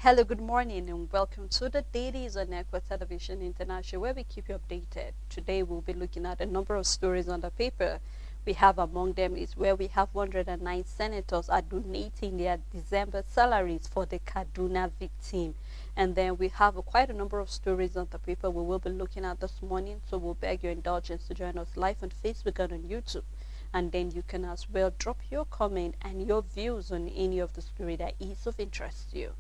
Hello, good morning, and welcome to the Dailies on Equa Television International, where we keep you updated. Today, we'll be looking at a number of stories on the paper. We have among them is where we have 109 senators are donating their December salaries for the Kaduna victim. And then we have quite a number of stories on the paper we will be looking at this morning. So we'll beg your indulgence to join us live on Facebook and on YouTube. And then you can as well drop your comment and your views on any of the story that is of interest to you.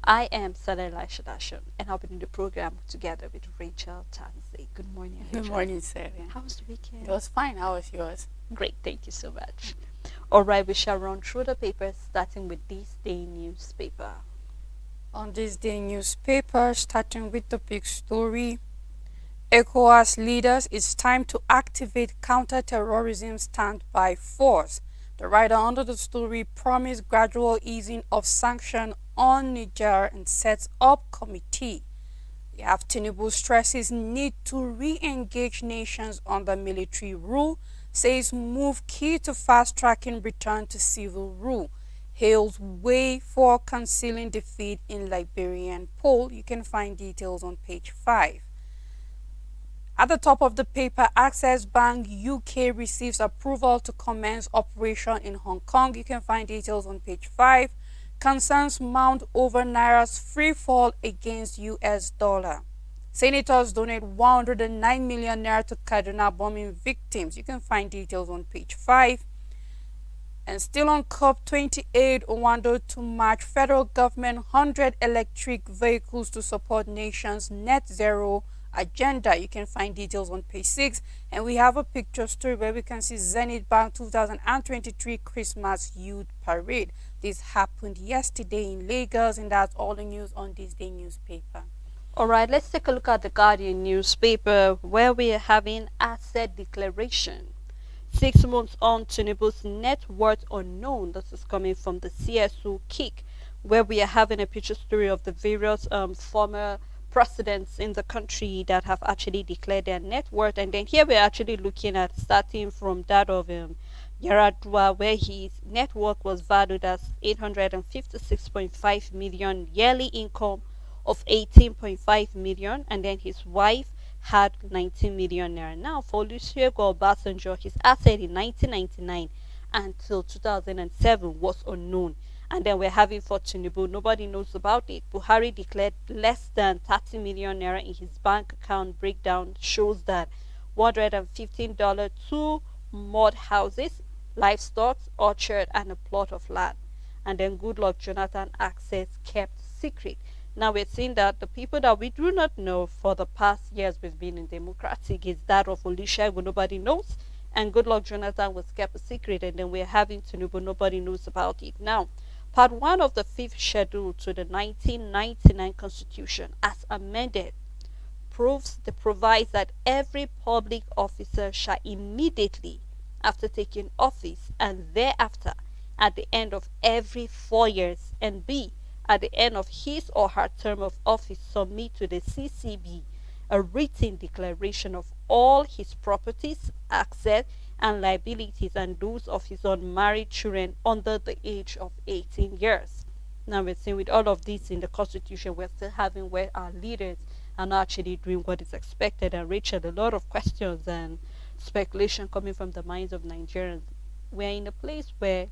I am Sarah Shadashon, and I'll be in the program together with Rachel Tansey. Good morning, Rachel. Good morning, Sarah. How was the weekend? It was fine. How was yours? Great, thank you so much. All right, we shall run through the papers, starting with this day newspaper. On this day newspaper, starting with the big story, ECOWAS leaders, it's time to activate counter-terrorism standby force. The writer under the story promised gradual easing of sanction on Niger and sets up committee. We have Tinubu stresses need to re-engage nations under military rule, says move key to fast-tracking return to civil rule, hails way for concealing defeat in Liberian poll. You can find details on page 5. At the top of the paper, Access Bank UK receives approval to commence operation in Hong Kong. You can find details on page 5. Concerns mount over Naira's free fall against US dollar. Senators donate 109 million naira to Kaduna bombing victims. You can find details on page 5. And still on COP28, Owando to march federal government 100 electric vehicles to support nation's net zero agenda. You can find details on page 6. And we have a picture story where we can see Zenith Bank 2023 Christmas Youth Parade. This happened yesterday in Lagos, and that's all the news on this day newspaper. All right, let's take a look at the Guardian newspaper, where we are having asset declaration. 6 months on, Tinubu's net worth unknown. This is coming from the CSO Kick, where we are having a picture story of the various former presidents in the country that have actually declared their net worth. And then here we're actually looking at starting from that of Yaradua, where his net worth was valued as 856.5 million, yearly income of 18.5 million, and then his wife had 19 million naira. Now, for Olusegun Obasanjo, his asset in 1999 until 2007 was unknown. And then we're having for Tinubu, nobody knows about it. Buhari declared less than 30 million naira in his bank account. Breakdown shows that $115, 2 mud houses, livestock, orchard, and a plot of land. And then Goodluck Jonathan access kept secret. Now we're seeing that the people that we do not know for the past years we've been in democratic is that of Olusegun, nobody knows, and Goodluck Jonathan was kept a secret, and then we're having Tinubu, nobody knows about it. Now, Part 1 of the 5th schedule to the 1999 Constitution, as amended, provides that every public officer shall immediately after taking office and thereafter at the end of every 4 years, and B, at the end of his or her term of office, submit to the CCB a written declaration of all his properties, assets, and liabilities, and those of his unmarried children under the age of 18 years. Now we're seeing with all of this in the Constitution, we're still having where our leaders are not actually doing what is expected. And Rachel, a lot of questions and speculation coming from the minds of Nigerians. We're in a place where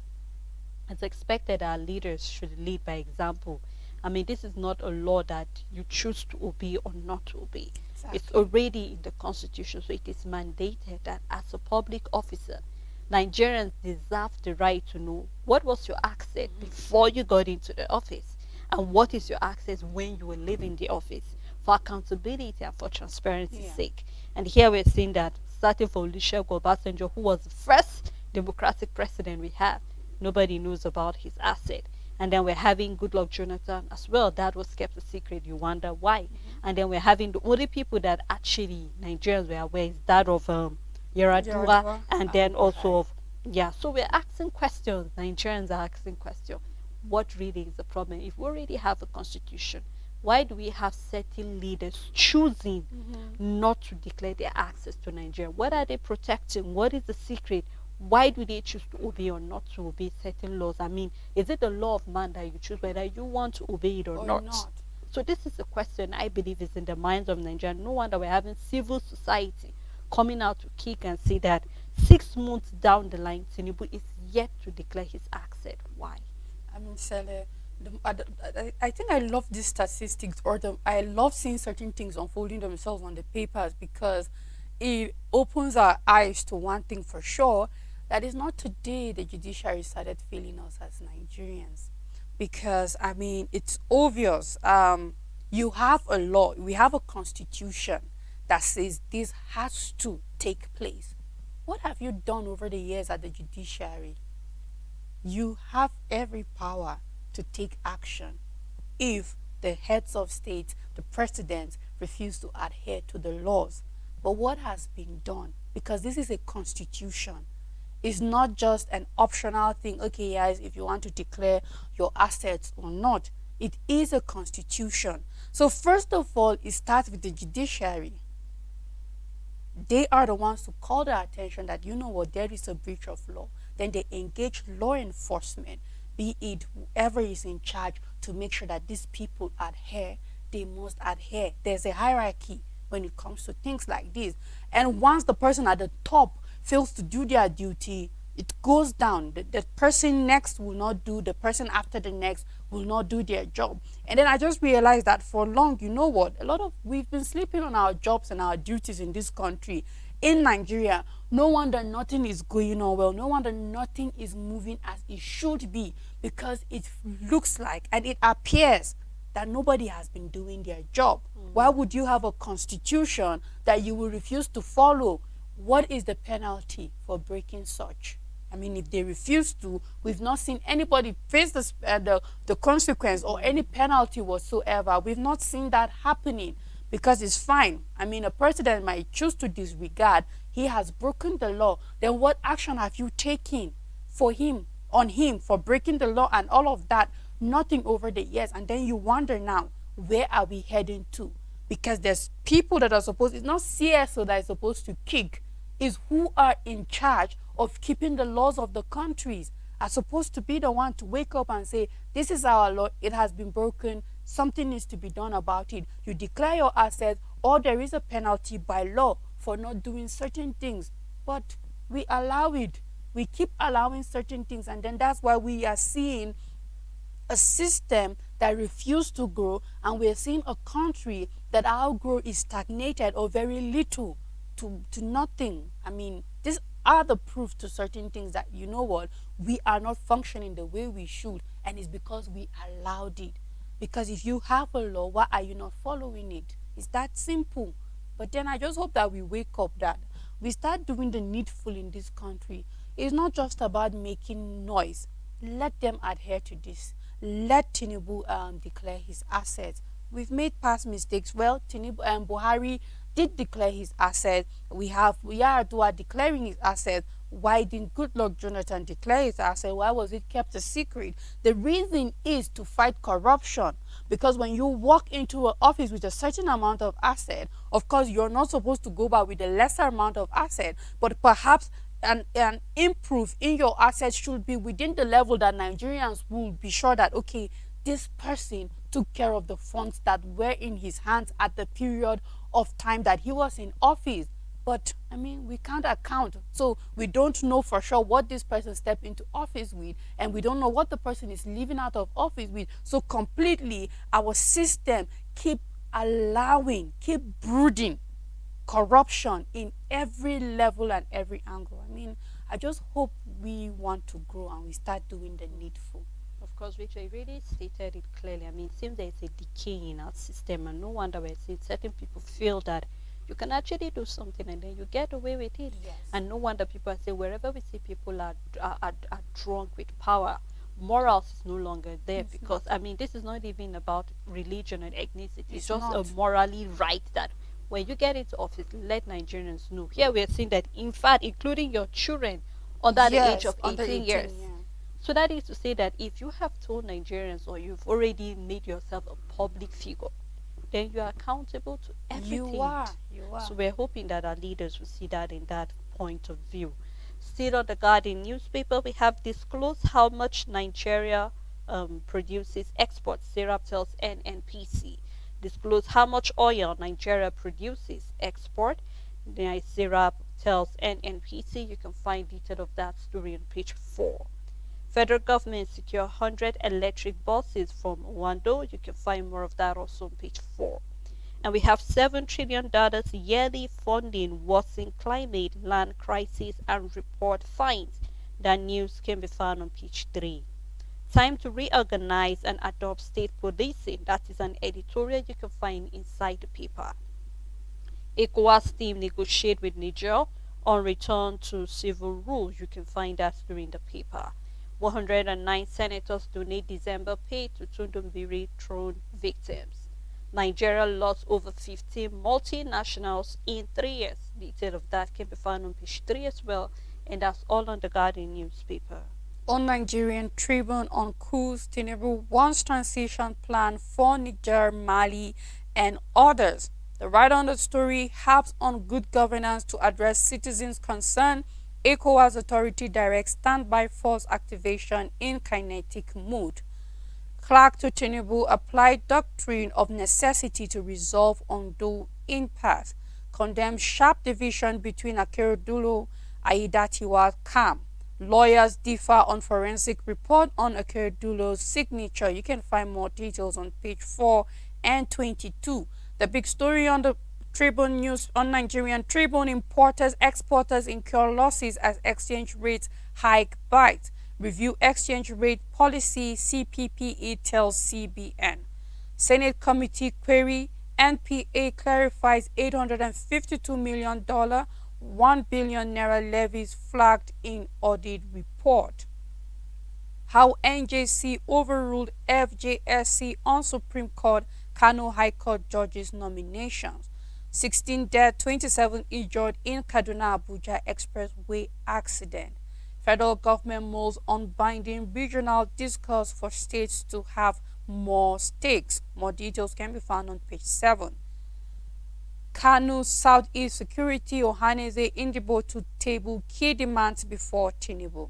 it's expected our leaders should lead by example. I mean, this is not a law that you choose to obey or not to obey. Exactly. It's already in the Constitution, so it is mandated that as a public officer, Nigerians deserve the right to know what was your access before you got into the office, and what is your access when you were leaving the office, for accountability and for transparency's sake. And here we're seeing that starting for Olusegun Obasanjo, who was the first democratic president we have, nobody knows about his asset. And then we're having Goodluck Jonathan as well. That was kept a secret. You wonder why. And then we're having the only people that actually Nigerians were aware is that of Yaradua, and then also of, so we're asking questions. Nigerians are asking questions. What really is the problem? If we already have a constitution, why do we have certain leaders choosing not to declare their access to Nigeria? What are they protecting? What is the secret? Why do they choose to obey or not to obey certain laws? I mean, is it the law of man that you choose whether you want to obey it or Or not? not. So this is a question I believe is in the minds of Nigeria. No wonder we're having civil society coming out to kick and say that 6 months down the line, Tinubu is yet to declare his accent. Why? I mean, Sele, I think I love these statistics, or I love seeing certain things unfolding themselves on the papers, because it opens our eyes to one thing for sure, that is not today the judiciary started failing us as Nigerians. Because, I mean, it's obvious. You have a law, we have a constitution that says this has to take place. What have you done over the years at the judiciary? You have every power to take action if the heads of state, the president, refuse to adhere to the laws. But what has been done? Because this is a constitution. It's not just an optional thing. Okay, guys, if you want to declare your assets or not, it is a constitution. So first of all, it starts with the judiciary. They are the ones to call the attention that, you know what, there is a breach of law. Then they engage law enforcement, be it whoever is in charge, to make sure that these people adhere. They must adhere. There's a hierarchy when it comes to things like this. And once the person at the top fails to do their duty, it goes down. The person next will not do, the person after the next will not do their job. And then I just realized that for long, you know what, we've been sleeping on our jobs and our duties in this country. In Nigeria, no wonder nothing is going on well. No wonder nothing is moving as it should be, because it looks like and it appears that nobody has been doing their job. Why would you have a constitution that you will refuse to follow? What is the penalty for breaking such? I mean, if they refuse to, we've not seen anybody face the consequence or any penalty whatsoever. We've not seen that happening, because it's fine. I mean, a president might choose to disregard. He has broken the law. Then what action have you taken on him for breaking the law and all of that? Nothing over the years. And then you wonder now, where are we heading to? Because there's people that are supposed, it's not CSO that is supposed to kick, is who are in charge of keeping the laws of the countries, are supposed to be the one to wake up and say, this is our law, it has been broken, something needs to be done about it. You declare your assets, or there is a penalty by law for not doing certain things. But we allow it. We keep allowing certain things, and then that's why we are seeing a system that refuses to grow, and we're seeing a country that our growth is stagnated or very little to nothing. I mean, these are the proof to certain things that, you know what, we are not functioning the way we should, and it's because we allowed it. Because if you have a law, why are you not following it? It's that simple. But then I just hope that we wake up, that we start doing the needful in this country. It's not just about making noise. Let them adhere to this. Let Tinubu declare his assets. We've made past mistakes. Well, Tinubu and Buhari did declare his assets. We have Yar'Adua declaring his assets. Why didn't Goodluck Jonathan declare his asset? Why was it kept a secret? The reason is to fight corruption. Because when you walk into an office with a certain amount of asset, of course, you're not supposed to go back with a lesser amount of asset, but perhaps an improve in your assets should be within the level that Nigerians will be sure that, okay, this person took care of the funds that were in his hands at the period of time that he was in office. But I mean, we can't account, so we don't know for sure what this person stepped into office with, and we don't know what the person is leaving out of office with. So completely, our system keep brooding corruption in every level and every angle. I mean, I just hope we want to grow and we start doing the needful. Of course, Victor, you really stated it clearly. I mean, it seems there is a decay in our system, and no wonder we're seeing certain people feel that you can actually do something and then you get away with it. Yes. And no wonder people are saying, wherever we see people are drunk with power, morals is no longer there. It's Because not. I mean, this is not even about religion and ethnicity. It's It's just not. a morally right that when you get into office, let Nigerians know. Here we are seeing that, in fact, including your children under the age Yes, of under 18 years. yeah. So that is to say that if you have told Nigerians, or you've already made yourself a public figure, then you are accountable to everything. You are. So we're hoping that our leaders will see that in that point of view. Still on the Guardian newspaper, we have disclosed how much Nigeria produces exports. Serap tells NNPC. Disclose how much oil Nigeria produces export. Serap tells NNPC. You can find detail of that story on page 4. Federal government secure 100 electric buses from Wando. You can find more of that also on page 4. And we have $7 trillion yearly funding worsen climate, land crisis, and report finds. That news can be found on page 3. Time to reorganize and adopt state policing. That is an editorial you can find inside the paper. ECOWAS team negotiate with Niger on return to civil rule. You can find that during the paper. 109 senators donate December pay to Tundumbiri throne victims. Nigeria lost over 15 multinationals in 3 years. Detail of that can be found on page 3 as well, and that's all on the Guardian newspaper. On Nigerian Tribune on coups, Tinubu wants transition plan for Niger, Mali, and others. The writer on the story harps on good governance to address citizens' concern. ECOWAS authority directs standby force activation in kinetic mood. Clark to Tinubu applied doctrine of necessity to resolve undue impasse. Condemns sharp division between Akeredolu, Aiyedatiwa, CAM. Lawyers differ on forensic report on Akeredolu's signature. You can find more details on page 4 and 22. The big story on the Tribune News on Nigerian Tribune: importers, exporters incur losses as exchange rates hike bite. Review exchange rate policy, CPPE tells CBN. Senate committee query: NPA clarifies $852 million, 1 billion naira levies flagged in audit report. How NJC overruled FJSC on Supreme Court Kano High Court judges nominations. 16 dead, 27 injured in Kaduna Abuja Expressway accident. Federal government moves on binding regional discourse for states to have more stakes. More details can be found on page 7. Kanu Southeast Security Ohaneze Indibo to table key demands before Tinubu.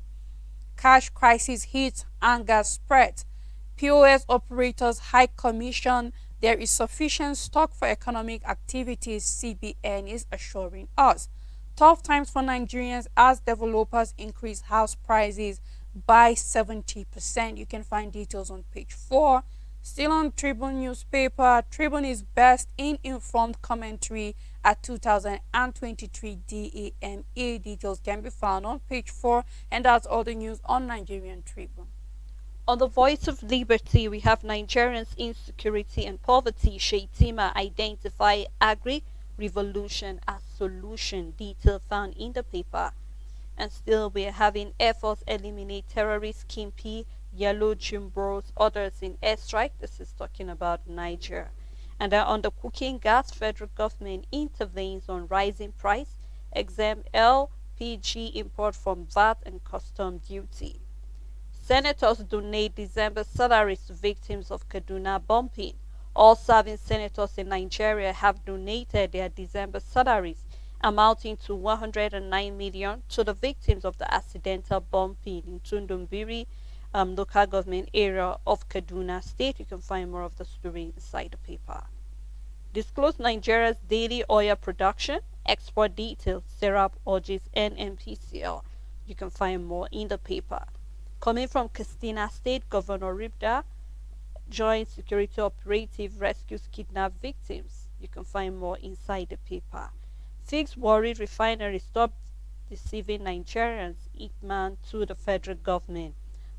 Cash crisis hits, anger spreads. POS operators high commission. There is sufficient stock for economic activities, CBN is assuring us. Tough times for Nigerians as developers increase house prices by 70%. You can find details on page 4. Still on Tribune newspaper, Tribune is best in informed commentary at 2023 DAMA. Details can be found on page 4, and that's all the news on Nigerian Tribune. On the Voice of Liberty, we have Nigerians' insecurity and poverty. Sheitima identify agri-revolution as solution. Detail found in the paper. And still, we are having Air Force eliminate terrorist Kimpi, Yellow Jimbros, others in airstrike. This is talking about Niger. And on the cooking gas, federal government intervenes on rising price, exempt LPG import from VAT and custom duty. Senators donate December salaries to victims of Kaduna bombing. All serving senators in Nigeria have donated their December salaries, amounting to 109 million, to the victims of the accidental bombing in Tundumbiri local government area of Kaduna State. You can find more of the story inside the paper. Disclose Nigeria's daily oil production, export details. Serap urges NNPCL. You can find more in the paper. Coming from Katsina State, Governor Ribda joint security operative rescues kidnapped victims. You can find more inside the paper. Fix worried refinery stop deceiving Nigerians. Ipman to the federal government.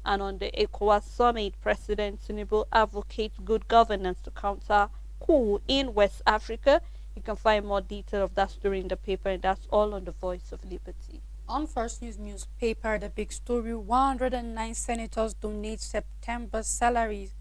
And on the ECOWAS summit, President Tinubu advocates good governance to counter coup in West Africa. You can find more detail of that story in the paper, and that's all on the Voice of Liberty. On First News newspaper, the big story: 109 senators donate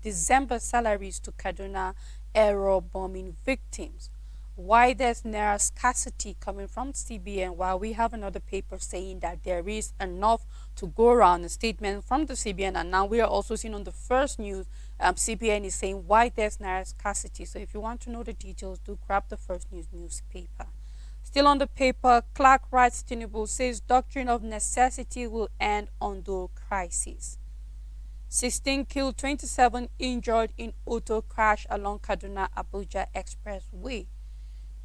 December salaries to Kaduna aero bombing victims. Why there's naira scarcity coming from CBN, while we have another paper saying that there is enough to go around. A statement from the CBN, and now we are also seeing on the First News, CBN is saying why there's naira scarcity. So if you want to know the details, do grab the First News newspaper. Still on the paper, Clark writes Tinubu says doctrine of necessity will end Ondo crisis. 16 killed, 27 injured in auto crash along Kaduna Abuja Expressway.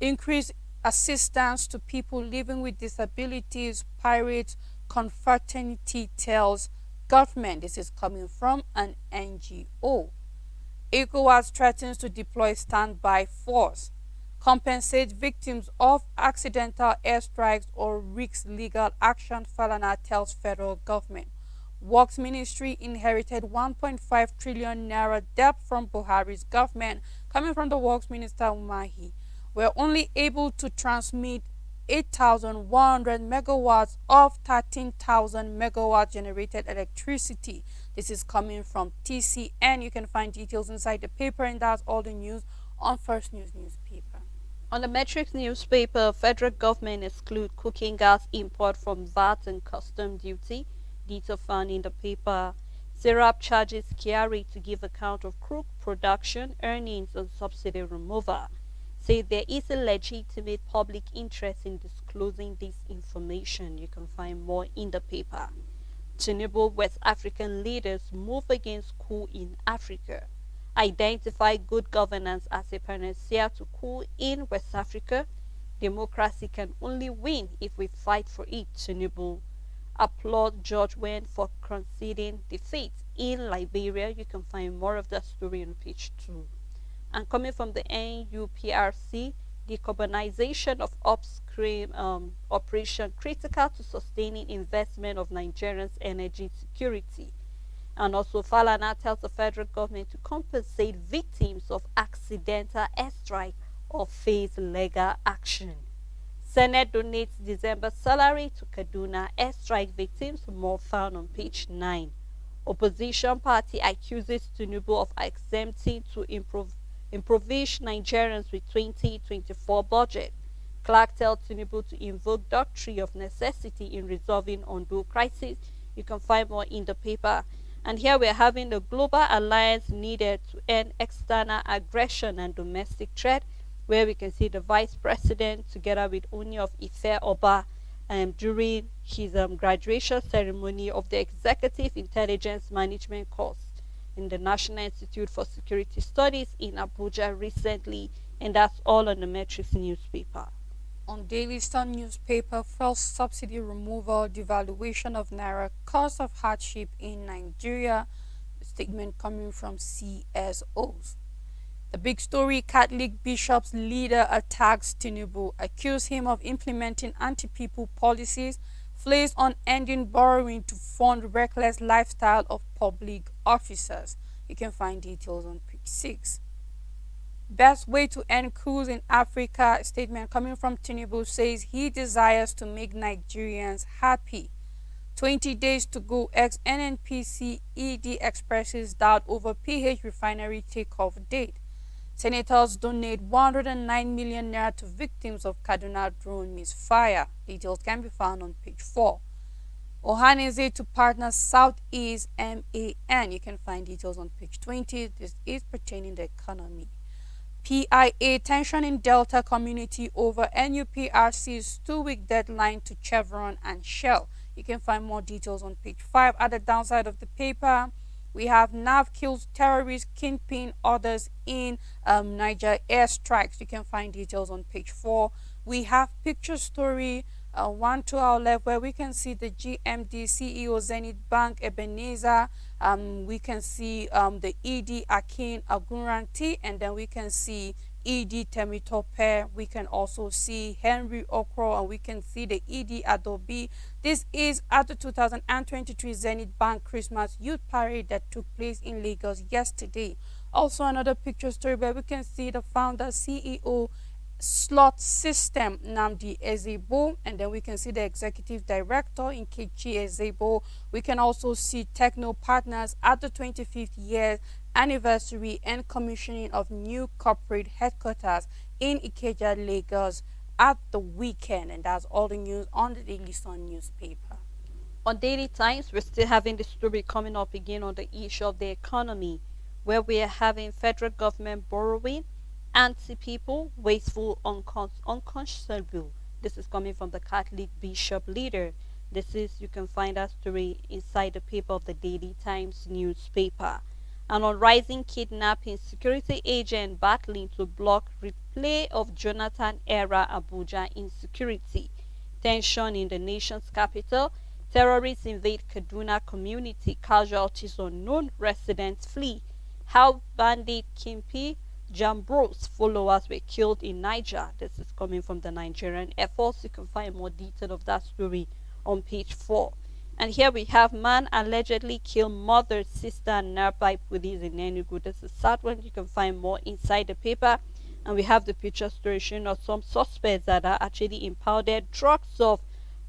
Increase assistance to people living with disabilities, pirates, confraternity tells government. This is coming from an NGO. ECOWAS threatens to deploy standby force. Compensate victims of accidental airstrikes or risks legal action, Falana tells federal government. Works Ministry inherited 1.5 trillion naira debt from Buhari's government, coming from the Works Minister Umahi. We're only able to transmit 8,100 megawatts of 13,000 megawatts generated electricity. This is coming from TCN. You can find details inside the paper, and that's all the news on First News newspaper. On the Metrics newspaper, federal government exclude cooking gas import from VAT and custom duty. Detail found in the paper. Serap charges Kiari to give account of crude production, earnings, and subsidy removal. Say there is a legitimate public interest in disclosing this information. You can find more in the paper. Tinubu West African leaders move against coup in Africa. Identify good governance as a panacea to coup in West Africa. Democracy can only win if we fight for it. Tinubu applaud George Weah for conceding defeat in Liberia. You can find more of that story on page 2. And coming from the NUPRC, decarbonization of upstream operation critical to sustaining investment of Nigerians' energy security. And also Falana tells the federal government to compensate victims of accidental airstrike or face legal action. Senate donates December salary to Kaduna airstrike victims, more found on page 9. Opposition party accuses Tinubu of exempting to impoverish Nigerians with 2024 budget. Clark tells Tinubu to invoke doctrine of necessity in resolving Ondo crisis. You can find more in the paper. And here we're having the global alliance needed to end external aggression and domestic threat, where we can see the vice president together with Oni of Ife Oba during his graduation ceremony of the Executive Intelligence Management course in the National Institute for Security Studies in Abuja recently. And that's all on the Metrics newspaper. On Daily Sun newspaper, fuel subsidy removal, devaluation of naira, cause of hardship in Nigeria. The statement coming from CSOs. The big story: Catholic bishops leader attacks Tinubu, accuse him of implementing anti-people policies, flays on ending borrowing to fund reckless lifestyle of public officers. You can find details on page 6. Best way to end coups in Africa, a statement coming from Tinubu says he desires to make Nigerians happy. 20 days to go, ex-NNPC ED expresses doubt over PH refinery takeoff date. Senators donate 109 million naira to victims of Kaduna drone misfire. Details can be found on page 4. Ohaneze to partner Southeast MAN. You can find details on page 20. This is pertaining to the economy. PIA tension in Delta community over NUPRC's 2-week deadline to Chevron and Shell. You can find more details on page 5. At the downside of the paper, we have NAV kills terrorist kingpin orders in Niger airstrikes. You can find details on page 4. We have picture story 1 to our left, where we can see the GMD CEO Zenith Bank Ebenezer. We can see the ED Akin Aguranti, and then we can see ED Temitope. We can also see Henry Okro, and we can see the ED Adobe. This is at the 2023 Zenith Bank Christmas Youth Parade that took place in Lagos yesterday. Also another picture story where we can see the founder CEO Slot System Namdi Ezebo, and then we can see the executive director in Nkechi Ezebo. We can also see Techno Partners at the 25th year anniversary and commissioning of new corporate headquarters in Ikeja, Lagos at the weekend. And that's all the news on the Daily Sun newspaper. On Daily Times, we're still having the story coming up again on the issue of the economy, where we are having federal government borrowing, anti-people, wasteful, unconscionable, This is coming from the Catholic Bishop Leader. This is, you can find that story inside the paper of the Daily Times newspaper. And on rising kidnapping, security agent battling to block replay of Jonathan era Abuja insecurity. Tension in the nation's capital. Terrorists invade Kaduna community. Casualties unknown. Residents flee. How bandit Kimpi Jambro's followers were killed in Niger. This is coming from the Nigerian Air Force. You can find more detail of that story on page 4. And here we have man allegedly killed mother, sister, and nearby police in Enugu. This is sad one. You can find more inside the paper. And we have the picture story showing us some suspects that are actually impounded drugs of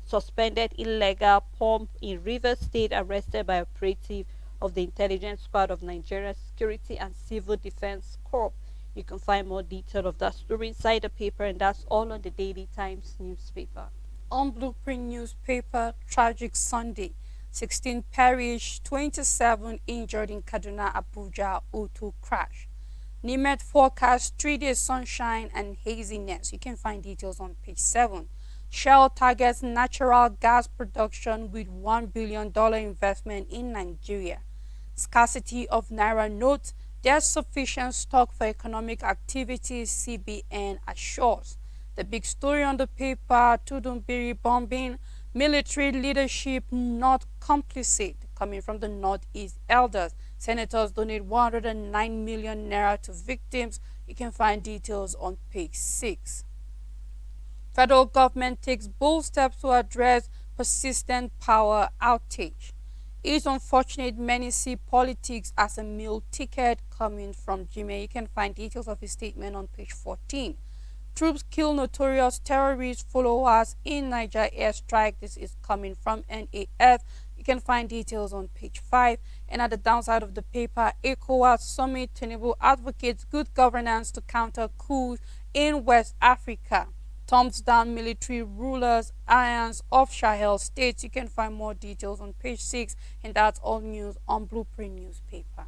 suspended illegal pump in Rivers State, arrested by operative of the Intelligence Squad of Nigeria Security and Civil Defense Corps. You can find more detail of that story inside the paper, and that's all on the Daily Times newspaper. On Blueprint newspaper, tragic Sunday. 16 perished, 27 injured in Kaduna Abuja auto crash. Nimet forecast 3 days sunshine and haziness. You can find details on page 7. Shell targets natural gas production with $1 billion investment in Nigeria. Scarcity of Naira notes. There's sufficient stock for economic activities, CBN assures. The big story on the paper, Tudumbiri bombing, military leadership not complicit, coming from the Northeast elders. Senators donate 109 million naira to victims. You can find details on page 6. Federal government takes bold steps to address persistent power outage. It's unfortunate many see politics as a meal ticket, coming from Jimmy. You can find details of his statement on page 14. Troops kill notorious terrorist followers in Niger airstrike. This is coming from NAF. You can find details on page 5. And at the downside of the paper, ECOWAS summit, Tinubu advocates good governance to counter coups in West Africa. Thumbs down military rulers, alliance of Sahel states. You can find more details on page 6. And that's all news on Blueprint newspaper.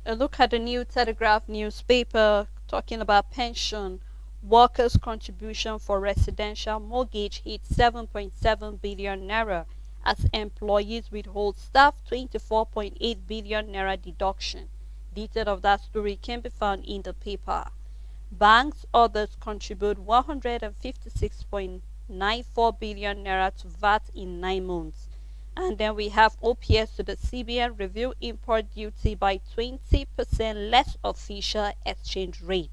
A look at the New Telegraph newspaper talking about pension. Workers' contribution for residential mortgage hit 7.7 billion naira as employees withhold staff 24.8 billion naira deduction. Detail of that story can be found in the paper. Banks others contribute 156.94 billion naira to VAT in 9 months. And then we have OPS to the CBN review import duty by 20% less official exchange rate.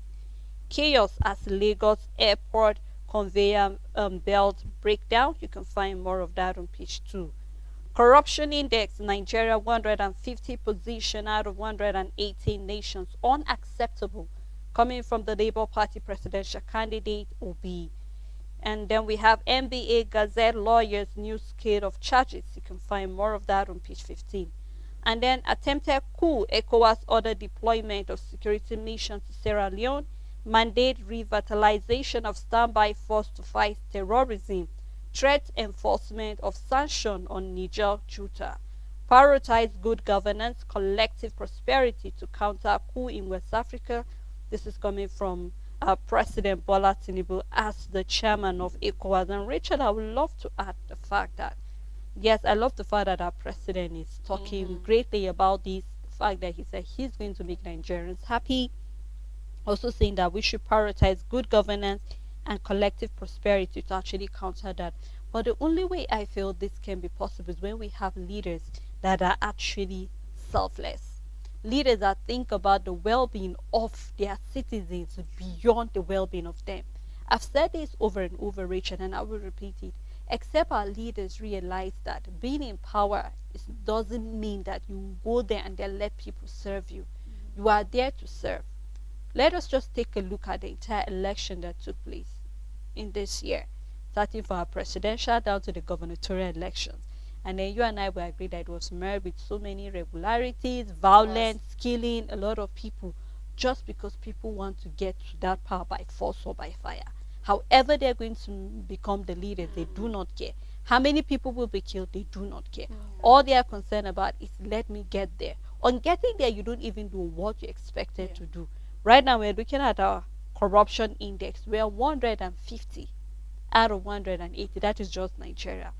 Chaos as Lagos Airport conveyor belt breakdown. You can find more of that on page 2. Corruption Index, Nigeria 150 position out of 118 nations. Unacceptable. Coming from the Labour Party presidential candidate Obi. And then we have NBA Gazette lawyers new scale of charges. You can find more of that on page 15. And then attempted coup, ECOWAS order deployment of security mission to Sierra Leone. Mandate revitalization of standby force to fight terrorism, threat enforcement of sanction on Niger junta, prioritize good governance, collective prosperity to counter coup in West Africa. This is coming from President Bola Tinubu as the chairman of ECOWAS. And Richard, I would love to add the fact that, yes, I love the fact that our president is talking greatly about this, the fact that he said he's going to make Nigerians happy, also saying that we should prioritize good governance and collective prosperity to actually counter that. But the only way I feel this can be possible is when we have leaders that are actually selfless. Leaders that think about the well-being of their citizens beyond the well-being of them. I've said this over and over, Richard, and I will repeat it. Except our leaders realize that being in power doesn't mean that you go there and then let people serve you. You are there to serve. Let us just take a look at the entire election that took place in this year, starting from our presidential down to the gubernatorial elections. And then you and I will agree that it was marred with so many irregularities, violence, killing a lot of people, just because people want to get to that power by force or by fire. However they're going to become the leaders, they do not care. How many people will be killed, they do not care. All they are concerned about is let me get there. On getting there, you don't even do what you expected to do. Right now, we're looking at our corruption index. We are 150. out of 180. That is just Nigeria.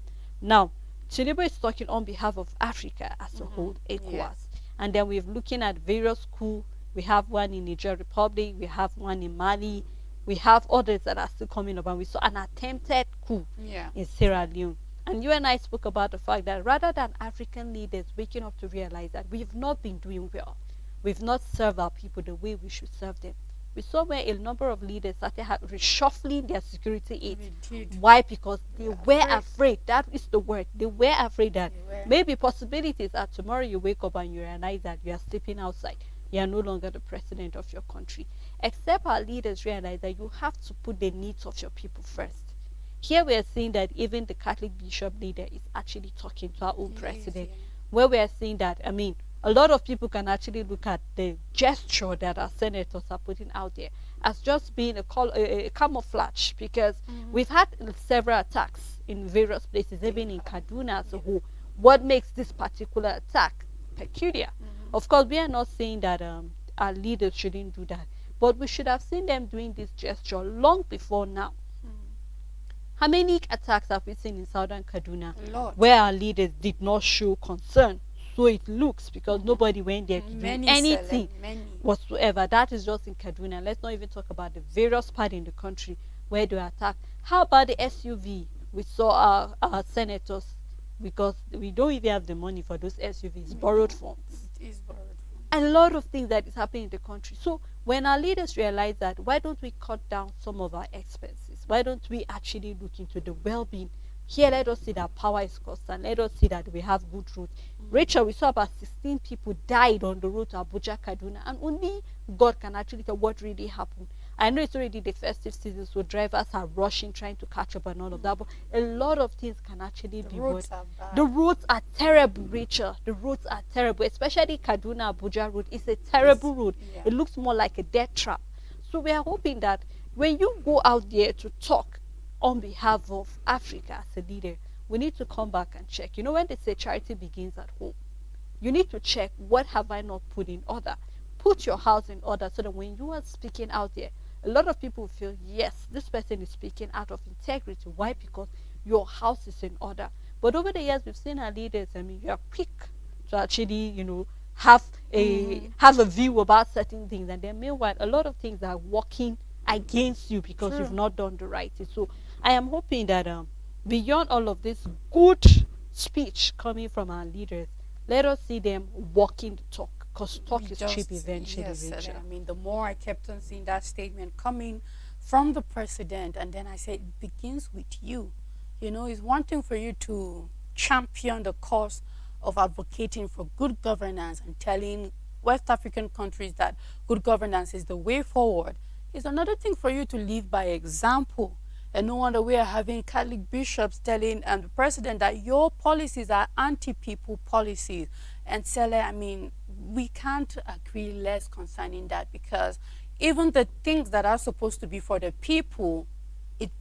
Now, Tinubu is talking on behalf of Africa as a whole, Yes. ECOWAS. And then we're looking at various coups. We have one in Niger Republic, we have one in Mali, we have others that are still coming up, and we saw an attempted coup Yeah. in Sierra Leone. And you and I spoke about the fact that rather than African leaders waking up to realize that we've not been doing well, we've not served our people the way we should serve them. We saw where a number of leaders started reshuffling their security aids. We did. Why? Because they We're were afraid. afraid. That is the word. They were afraid that They were. maybe possibilities are tomorrow you wake up and you realize that you are sleeping outside. You are no longer the president of your country. Except our leaders realize that you have to put the needs of your people first. Here we are seeing that even the Catholic bishop leader is actually talking to our own It is, president, yeah. where we are seeing that, I mean, a lot of people can actually look at the gesture that our senators are putting out there as just being a camouflage, because we've had several attacks in various places, even in Kaduna as a whole. What makes this particular attack peculiar? Of course, we are not saying that our leaders shouldn't do that, but we should have seen them doing this gesture long before now. How many attacks have we seen in southern Kaduna A lot. where our leaders did not show concern? So it looks, because nobody went there to do Many anything many. whatsoever. That is just in Kaduna. Let's not even talk about the various parts in the country where they were attacked. How about the SUV? We saw our senators, because we don't even have the money for those SUVs, borrowed funds. It is borrowed. A lot of things that is happening in the country. So when our leaders realize that, why don't we cut down some of our expenses? Why don't we actually look into the well-being? Here, let us see that power is constant. Let us see that we have good roads. Rachel, we saw about 16 people died on the road to Abuja, Kaduna, and only God can actually tell what really happened. I know it's already the festive season, so drivers are rushing, trying to catch up and all of that, but a lot of things can actually The be roads what. are bad. The roads are terrible, Rachel. The roads are terrible, especially Kaduna Abuja road. It's a terrible road. Yeah. It looks more like a death trap. So we are hoping that when you go out there to talk on behalf of Africa as a leader, we need to come back and check. You know, when they say charity begins at home, you need to check, what have I not put in order? Put your house in order, so that when you are speaking out there, a lot of people feel, yes, this person is speaking out of integrity. Why? Because your house is in order. But over the years, we've seen our leaders, I mean, you are quick to actually, have a view about certain things, and then meanwhile, a lot of things are working against you because True. you've not done the right thing. So I am hoping that beyond all of this good speech coming from our leaders, let us see them walking the talk, because talk We is just- cheap eventually, yes, Rachel. I mean, the more I kept on seeing that statement coming from the president, and then I said, it begins with you. You know, it's one thing for you to champion the cause of advocating for good governance and telling West African countries that good governance is the way forward. It's another thing for you to live by example. And no wonder we are having Catholic bishops telling the president that your policies are anti-people policies. And Sele, I mean, we can't agree less concerning that, because even the things that are supposed to be for the people,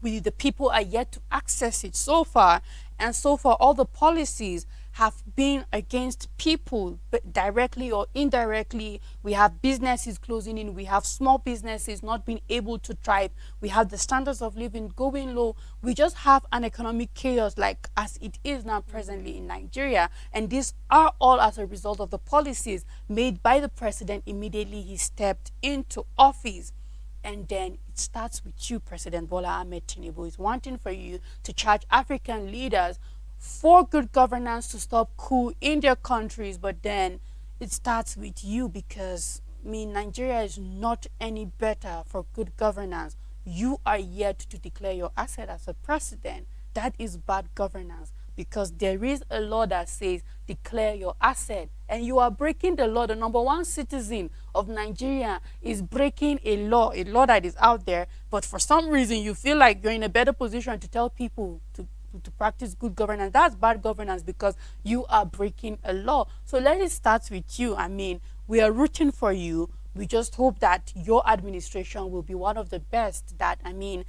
the people are yet to access it so far. And so far, all the policies have been against people, but directly or indirectly. We have businesses closing in. We have small businesses not being able to thrive. We have the standards of living going low. We just have an economic chaos like as it is now presently in Nigeria. And these are all as a result of the policies made by the president immediately he stepped into office. And then it starts with you, President Bola Ahmed Tinubu. It's wanting for you to charge African leaders for good governance to stop coup in their countries. But then it starts with you, because, I mean, Nigeria is not any better for good governance. You are yet to declare your asset as a president. That is bad governance, because there is a law that says declare your asset, and you are breaking the law. The number one citizen of Nigeria is breaking a law that is out there, but for some reason you feel like you're in a better position to tell people to practice good governance. That's bad governance, because you are breaking a law. So let it start with you. I mean, we are rooting for you. We just hope that your administration will be one of the best. That, I mean,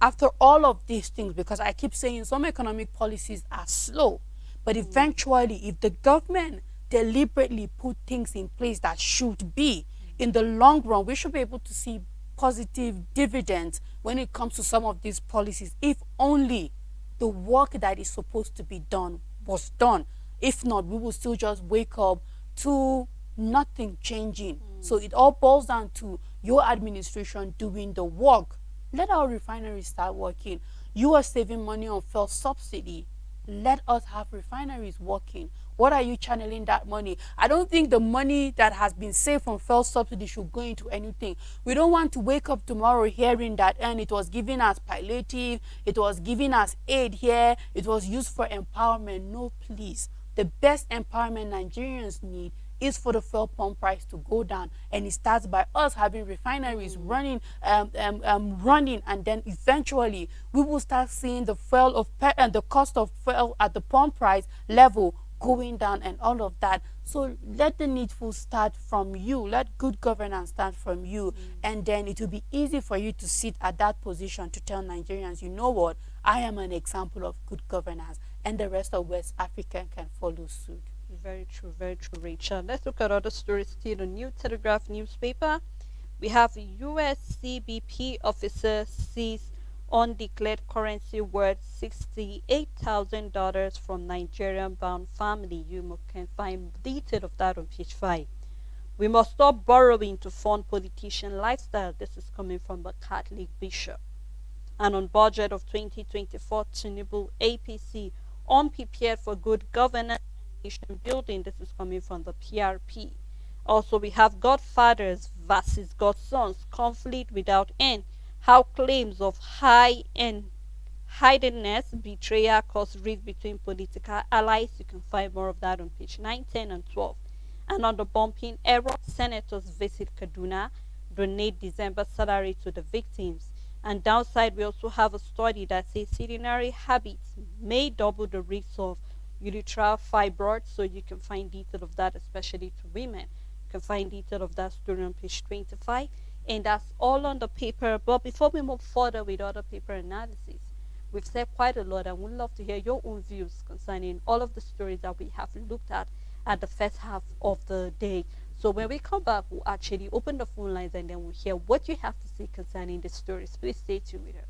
after all of these things, because I keep saying some economic policies are slow, but eventually, if the government deliberately put things in place that should be, in the long run, we should be able to see positive dividends when it comes to some of these policies, if only the work that is supposed to be done was done. If not, we will still just wake up to nothing changing. So it all boils down to your administration doing the work. Let our refineries start working. You are saving money on fuel subsidy. Let us have refineries working. What are you channeling that money? I don't think the money that has been saved from fuel subsidy should go into anything. We don't want to wake up tomorrow hearing that and it was given as palliative, it was given as aid here, it was used for empowerment. No, please. The best empowerment Nigerians need is for the fuel pump price to go down, and it starts by us having refineries running, running, and then eventually we will start seeing the fuel of the cost of fuel at the pump price level going down and all of that. So let the needful start from you. Let good governance start from you, and then it will be easy for you to sit at that position to tell Nigerians, you know what, I am an example of good governance, and the rest of West Africa can follow suit. Very true, Rachel. Let's look at other stories still. The New Telegraph newspaper. We have US CBP officer sees undeclared currency worth $68,000 from Nigerian bound family. You can find detail of that on page 5. We must stop borrowing to fund politician lifestyle. This is coming from the Catholic bishop. And on budget of 2024, Tinubu APC unprepared for good governance and nation building. This is coming from the PRP. Also, we have godfathers versus godsons, conflict without end. How claims of hiddenness, betrayal cause rift between political allies. You can find more of that on page 9, 10, and 12. And on the bumping error, senators visit Kaduna, donate December salary to the victims. And downside, we also have a study that says sedentary habits may double the risk of urethral fibroids. So you can find detail of that, especially to women. You can find detail of that story on page 25. And that's all on the paper. But before we move further with other paper analysis, we've said quite a lot, and we'd love to hear your own views concerning all of the stories that we have looked at the first half of the day. So when we come back, we'll actually open the phone lines and then we'll hear what you have to say concerning the stories. Please stay tuned with us.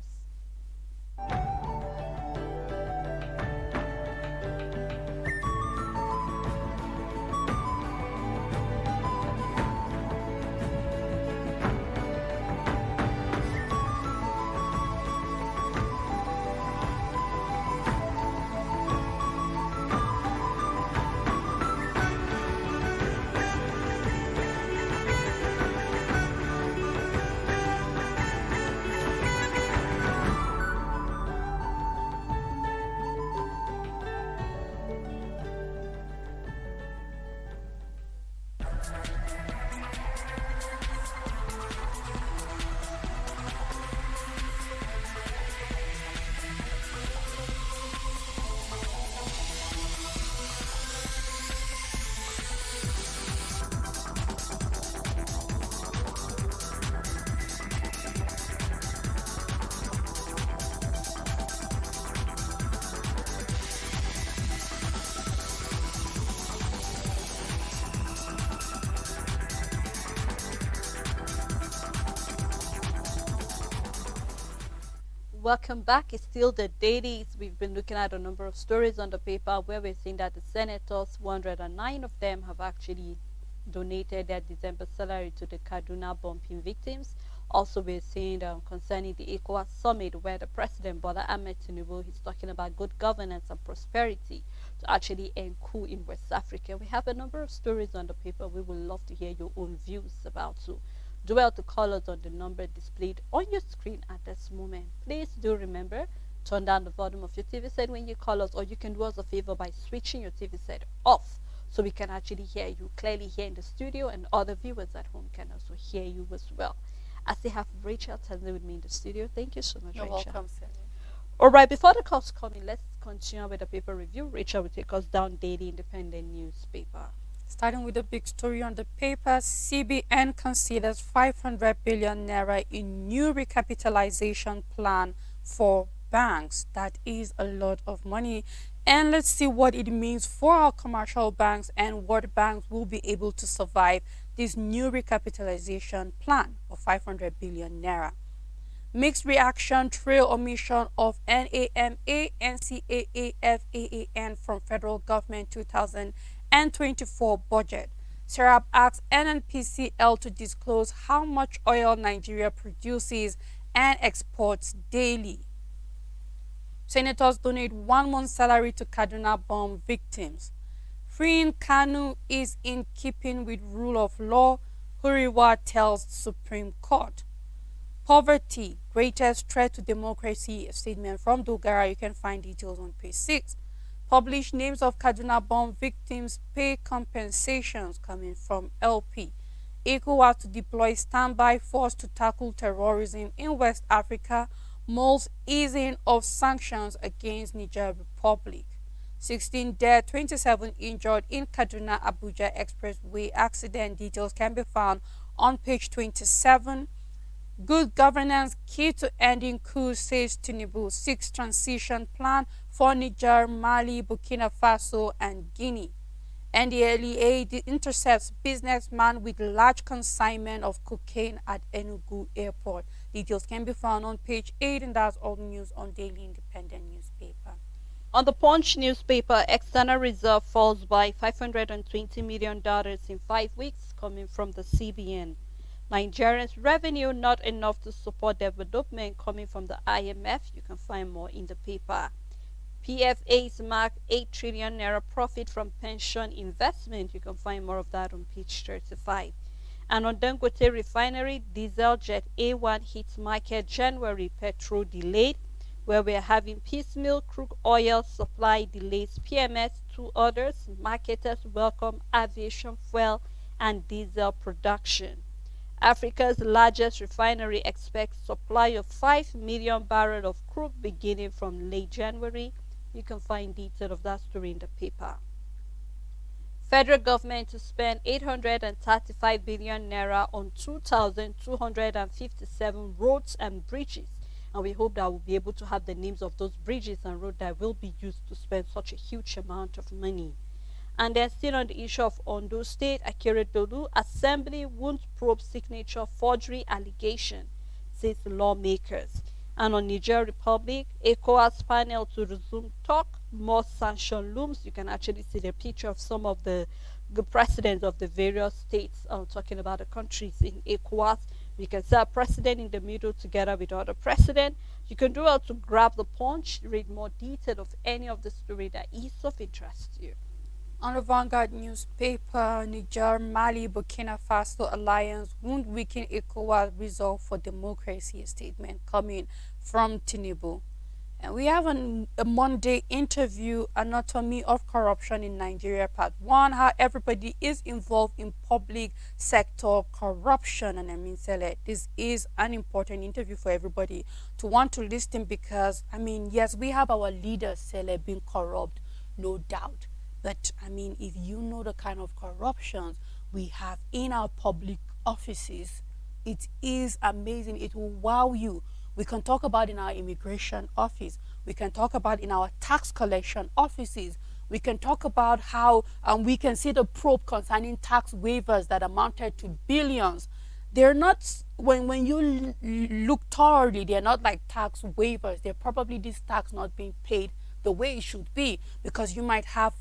Welcome back. It's still the dailies. We've been looking at a number of stories on the paper where we're seeing that the senators, 109 of them, have actually donated their December salary to the Kaduna bombing victims. Also, we're seeing concerning the ECOWAS summit where the president, Bola Ahmed Tinubu, is talking about good governance and prosperity to actually end coup in West Africa. We have a number of stories on the paper. We would love to hear your own views about so do well to call us on the number displayed on your screen at this moment. Please do remember, turn down the volume of your TV set when you call us, or you can do us a favor by switching your TV set off so we can actually hear you clearly here in the studio, and other viewers at home can also hear you as well. I still have Rachel Tanzania with me in the studio. Thank you so much, You're Rachel. welcome, Sally. All right, before the calls come in, let's continue with the paper review. Rachel will take us down Daily Independent newspaper. Starting with the big story on the paper, CBN considers 500 billion naira in new recapitalization plan for banks. That is a lot of money. And let's see what it means for our commercial banks and what banks will be able to survive this new recapitalization plan of 500 billion naira. Mixed reaction trail omission of NAMA, NCAA, FAAN from federal government 2024 budget. Serap asks NNPCL to disclose how much oil Nigeria produces and exports daily. Senators donate 1 month salary to Kaduna bomb victims. Freeing Kanu is in keeping with rule of law, Huriwa tells Supreme Court. Poverty, greatest threat to democracy, a statement from Dogara. You can find details on page 6. Published names of Kaduna bomb victims, pay compensations coming from LP. ECOWAS to deploy standby force to tackle terrorism in West Africa, molds easing of sanctions against Niger Republic. 16 dead, 27 injured in Kaduna Abuja Expressway accident. Details can be found on page 27. Good governance key to ending coups, says Tinubu. 6 transition plan for Niger, Mali, Burkina Faso, and Guinea. NDLEA intercepts businessman with large consignment of cocaine at Enugu Airport. Details can be found on page 8, and that's all the news on Daily Independent newspaper. On the Punch newspaper, external reserve falls by $520 million in 5 weeks, coming from the CBN. Nigeria's revenue not enough to support development, coming from the IMF. You can find more in the paper. PFAs mark 8 trillion naira profit from pension investment. You can find more of that on page 35. And on Dangote refinery, diesel jet A1 hits market January, petrol delayed, where we are having piecemeal crude oil supply delays. PMS, 2 others. Marketers welcome aviation fuel and diesel production. Africa's largest refinery expects supply of 5 million barrels of crude beginning from late January. You can find detail of that story in the paper. Federal government to spend 835 billion naira on 2,257 roads and bridges. And we hope that we'll be able to have the names of those bridges and roads that will be used to spend such a huge amount of money. And then still on the issue of Ondo State, Akeredolu, Assembly won't probe signature forgery allegation, says lawmakers. And on Niger Republic, ECOWAS panel to resume talk, more sanction looms. You can actually see the picture of some of the presidents of the various states talking about the countries in ECOWAS. You can see a president in the middle together with other president. You can do well to grab the Punch, read more detail of any of the story that is of interest to you. On the Vanguard newspaper, Niger, Mali, Burkina Faso alliance won't weaken ECOWAS resolve for democracy, a statement coming from Tinubu. And we have a Monday interview, Anatomy of Corruption in Nigeria, Part 1, how everybody is involved in public sector corruption. And I mean, this is an important interview for everybody to want to listen because, I mean, yes, we have our leaders, being corrupt, no doubt. But I mean, if you know the kind of corruptions we have in our public offices, it is amazing. It will wow you. We can talk about in our immigration office. We can talk about in our tax collection offices. We can talk about how we can see the probe concerning tax waivers that amounted to billions. They're not, when you look thoroughly, they're not like tax waivers. They're probably this tax not being paid the way it should be, because you might have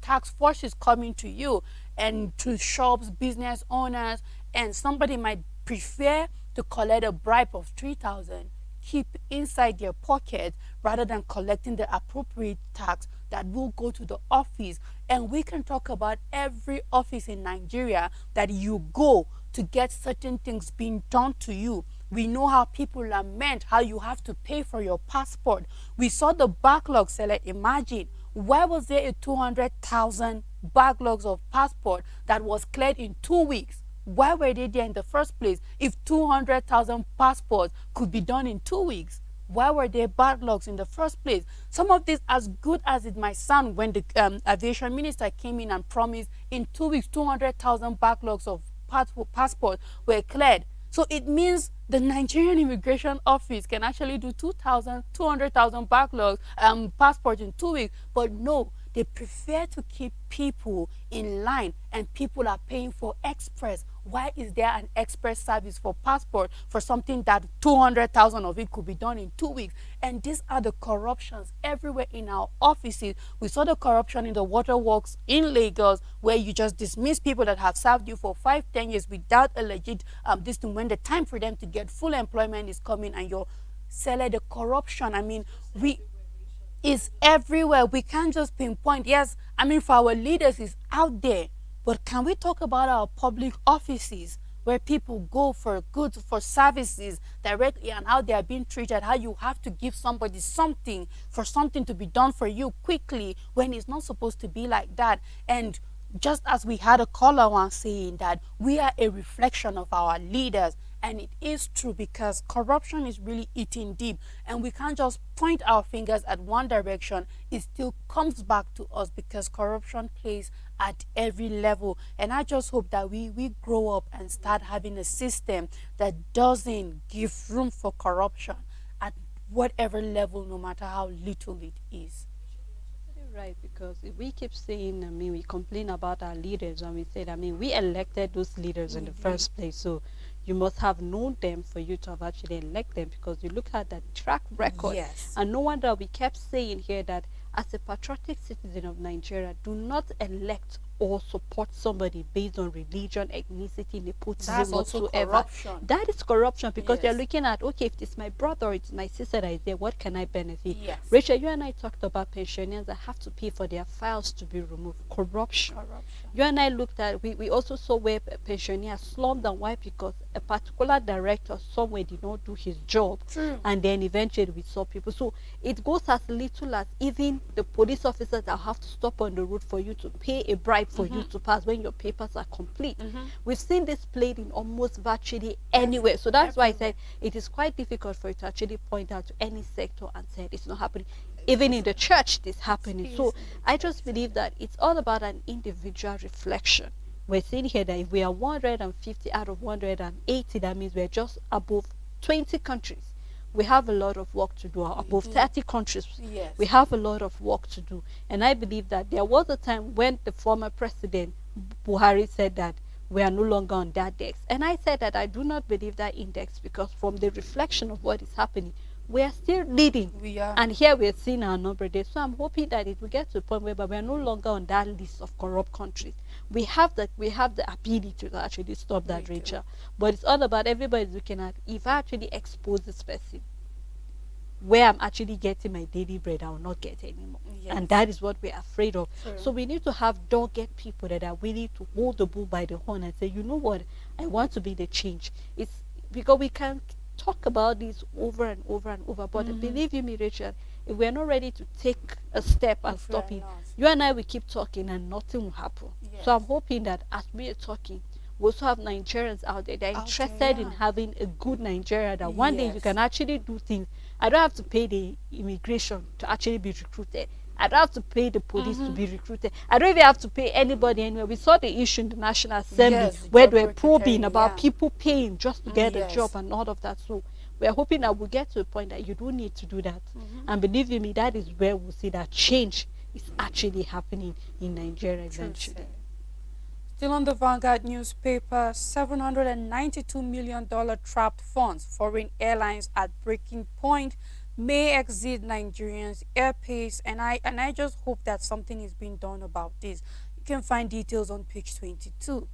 tax forces coming to you and to shops, business owners, and somebody might prefer to collect a bribe of 3,000, keep inside their pocket rather than collecting the appropriate tax that will go to the office. And we can talk about every office in Nigeria that you go to get certain things being done to you. We know how people lament how you have to pay for your passport. We saw the backlog seller. Imagine, why was there a 200,000 backlogs of passport that was cleared in 2 weeks? Why were they there in the first place? If 200,000 passports could be done in 2 weeks, why were there backlogs in the first place? Some of this, as good as it might sound, when the aviation minister came in and promised in 2 weeks 200,000 backlogs of passports were cleared. So it means the Nigerian Immigration Office can actually do 200,000 backlogs passports in 2 weeks. But no, they prefer to keep people in line, and people are paying for express. Why is there an express service for passport for something that 200,000 of it could be done in 2 weeks? And these are the corruptions everywhere in our offices. We saw the corruption in the waterworks in Lagos, where you just dismiss people that have served you for 5, 10 years without a legit this thing, when the time for them to get full employment is coming, and you're selling the corruption. I mean, we is everywhere. We can't just pinpoint. Yes, I mean, for our leaders, it's out there. But can we talk about our public offices, where people go for goods, for services directly, and how they are being treated? How you have to give somebody something for something to be done for you quickly, when it's not supposed to be like that. And just as we had a caller once saying that we are a reflection of our leaders, and it is true, because corruption is really eating deep, and we can't just point our fingers at one direction. It still comes back to us, because corruption plays at every level. And I just hope that we grow up and start having a system that doesn't give room for corruption at whatever level, no matter how little it is. You're right, because if we keep saying, I mean, we complain about our leaders, and we said, I mean, we elected those leaders in the first place, so you must have known them for you to have actually elect them, because you look at the track record. Yes. And no wonder we kept saying here that as a patriotic citizen of Nigeria, do not elect or support somebody based on religion, ethnicity, nepotism, That's also whatsoever. corruption. That is corruption, because you're Yes. looking at, okay, if it's my brother or it's my sister that is there, what can I benefit? Yes. Rachel, you and I talked about pensioners that have to pay for their files to be removed. Corruption. You and I looked at, we also saw where pensioners slumped and why, because a particular director somewhere did not do his job. True. And then eventually we saw people. So it goes as little as even the police officers that have to stop on the road for you to pay a bribe for you to pass when your papers are complete. We've seen this played in almost virtually anywhere. So that's why I said it is quite difficult for you to actually point out to any sector and say it's not happening. Even in the church, this happening. So I just believe that it's all about an individual reflection. We're saying here that if we are 150 out of 180, that means we're just above 20 countries. We have a lot of work to do. Above 30 countries, Yes. we have a lot of work to do. And I believe that there was a time when the former president Buhari said that we are no longer on that index. And I said that I do not believe that index, because from the reflection of what is happening, we are still leading. We are. And here we are seeing our number there. So I'm hoping that it will get to a point where we are no longer on that list of corrupt countries. We have the ability to actually stop that, We do. Rachel. But it's all about everybody looking at, if I actually expose this person, where I'm actually getting my daily bread, I will not get anymore. Yes. And that is what we're afraid of. True. So we need to have dogged people that are willing to hold the bull by the horn and say, you know what, I want to be the change. It's because we can't talk about this over and over and over. But believe you me, Rachel, if we're not ready to take a step and If stop we're it, not. you and I will keep talking and nothing will happen. Yes. So I'm hoping that as we are talking, we also have Nigerians out there that are Out interested there, in yeah. having a good Nigeria, that one day you Yes. can actually do things. I don't have to pay the immigration to actually be recruited. I don't have to pay the police to be recruited. I don't even have to pay anybody anywhere. We saw the issue in the National Assembly Yes, the where job they were probing racketeering, about yeah. people paying just to get Yes. a job and all of that. So we're hoping that we'll get to a point that you don't need to do that. And believe you me, that is where we'll see that change is actually happening in Nigeria eventually. sir. Still on the Vanguard newspaper, $792 million trapped funds. Foreign airlines at breaking point may exceed Nigerians' airspace, and I just hope that something is being done about this. You can find details on page 22.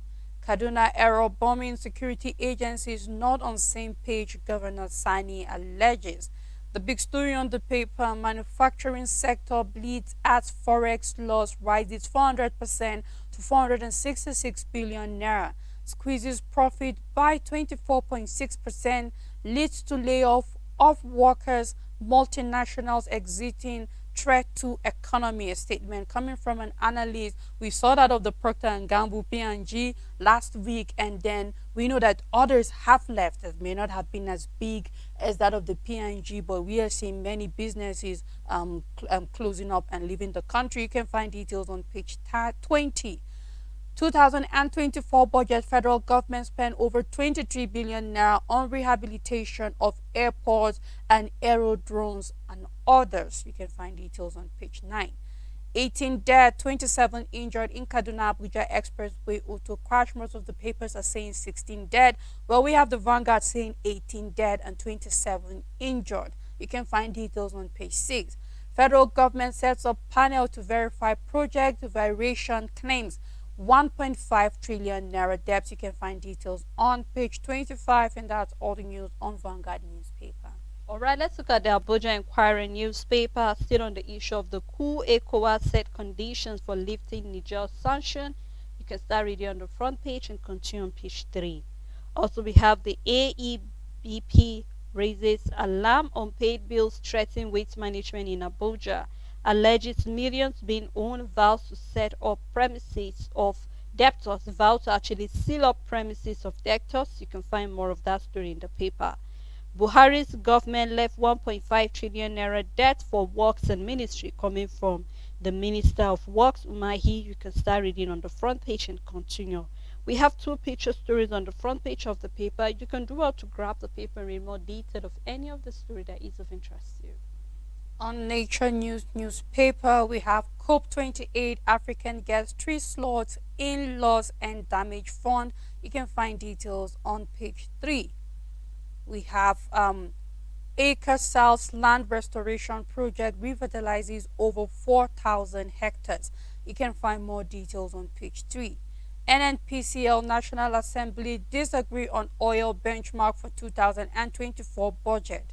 Kaduna error bombing, security agencies not on same page, Governor Sani alleges. The big story on the paper, manufacturing sector bleeds as forex loss rises 400% to 466 billion naira. Squeezes profit by 24.6%, leads to layoff of workers, multinationals exiting, threat to economy. A statement coming from an analyst. We saw that of the Procter and Gamble P&G last week, and then we know that others have left that may not have been as big as that of the P&G, but we are seeing many businesses closing up and leaving the country. You can find details on page 20. 2024 budget, federal government spent over 23 billion naira on rehabilitation of airports and aerodromes and others. You can find details on page 9. 18 dead, 27 injured in Kaduna Abuja Expressway auto crash. Most of the papers are saying 16 dead. Well, we have the Vanguard saying 18 dead and 27 injured. You can find details on page 6. Federal government sets up panel to verify project variation claims. 1.5 trillion naira debts. You can find details on page 25, and that's all the news on Vanguard newspaper. Alright, let's look at the Abuja Inquirer newspaper. Still on the issue of the coup, ECOWAS set conditions for lifting Niger's sanction. You can start reading on the front page and continue on page 3. Also, we have the AEBP raises alarm on paid bills threatening waste management in Abuja. Alleges millions being owned, vows to set up premises of debtors, vow to actually seal up premises of debtors. You can find more of that story in the paper. Buhari's government left 1.5 trillion naira debt for works and ministry, coming from the Minister of Works, Umahi. You can start reading on the front page and continue. We have two picture stories on the front page of the paper. You can do well to grab the paper and read more detail of any of the story that is of interest to you. On Nature News newspaper, we have COP28 African gets 3 slots in loss and damage fund. You can find details on page 3. We have Acre South Land Restoration Project revitalizes over 4,000 hectares. You can find more details on page 3. NNPCL National Assembly disagree on oil benchmark for 2024 budget.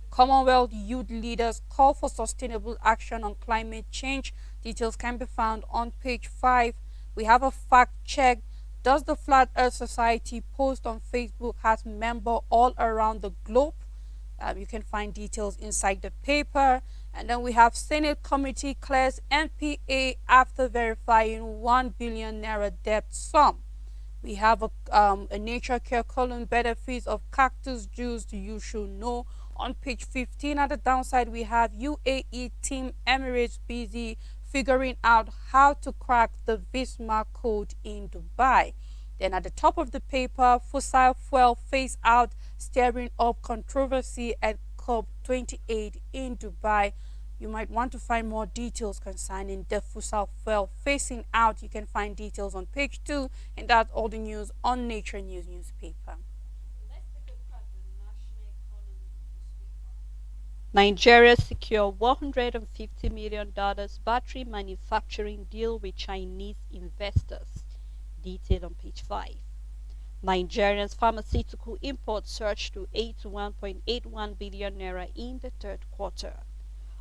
Commonwealth youth leaders call for sustainable action on climate change. Details can be found on page 5. We have a fact check. Does the Flat Earth Society post on Facebook has member all around the globe? You can find details inside the paper. And then we have Senate committee clears NPA after verifying 1 billion naira debt sum. We have a nature care column, benefits of cactus juice you should know, on page 15. At the downside, we have UAE team Emirates busy figuring out how to crack the Visma code in Dubai. Then at the top of the paper, fossil fuel phase out, stirring up controversy at COP28 in Dubai. You might want to find more details concerning the fossil fuel phasing out. You can find details on page 2, and that's all the news on Nature News newspaper. Nigeria secure $150 million battery manufacturing deal with Chinese investors. Detailed on page 5. Nigeria's pharmaceutical imports surged to 81.81 billion naira in the third quarter.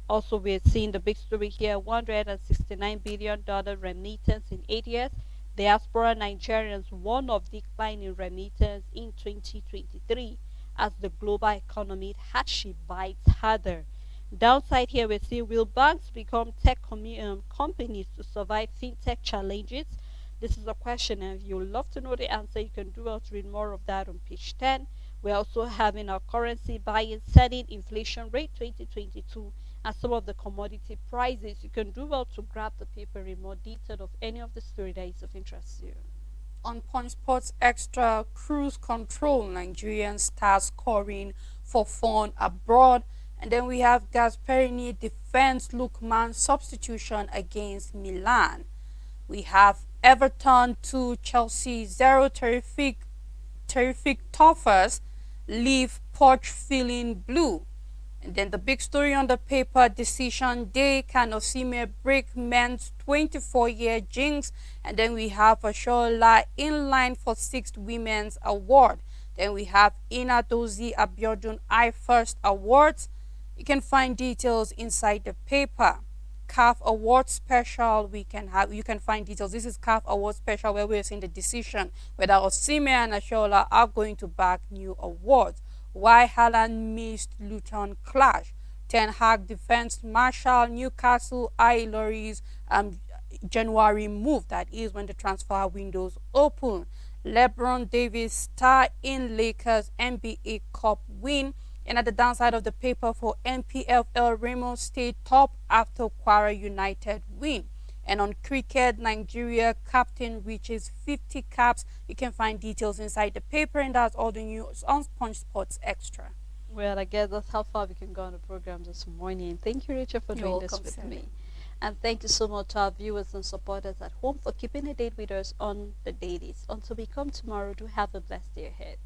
Also, we're seeing the big story here, $169 billion remittance in 8 years. Diaspora Nigerians warn of decline in remittance in 2023 as the global economy hardship bites harder. Downside here, we see, will banks become tech companies to survive fintech challenges? This is a question, and if you would love to know the answer, you can do well to read more of that on page 10. We're also having our currency buying, selling, inflation rate 2022, and some of the commodity prices. You can do well to grab the paper in more detail of any of the story that is of interest to you. On Punch Sports Extra, cruise control, Nigerian stars scoring for fun abroad. And then we have Gasperini defense Lookman substitution against Milan. We have Everton 2, Chelsea 0, terrific Toffers leave Poch feeling blue. And then the big story on the paper, decision day, can Osimhen break men's 24-year jinx? And then we have Ashola in line for 6th Women's Award. Then we have Inadozi Abiodun I First Awards. You can find details inside the paper. CAF Award Special, you can find details. This is CAF Award Special, where we're seeing the decision whether Osimhen and Ashola are going to back new awards. Why Haaland missed Luton clash. Ten Hag defense Marshall, Newcastle, Lorries January move. That is when the transfer windows open. LeBron Davis star in Lakers NBA Cup win. And at the downside of the paper for NPFL, Remo stayed top after Kwara United win. And on cricket, Nigeria captain reaches 50 caps. You can find details inside the paper, and that's all the news on Punch Sports Extra. Well, I guess that's how far we can go on the program this morning. Thank you, Rachel, for doing this with me. And thank you so much to our viewers and supporters at home for keeping a date with us on the dailies. Until we come tomorrow, do have a blessed day ahead.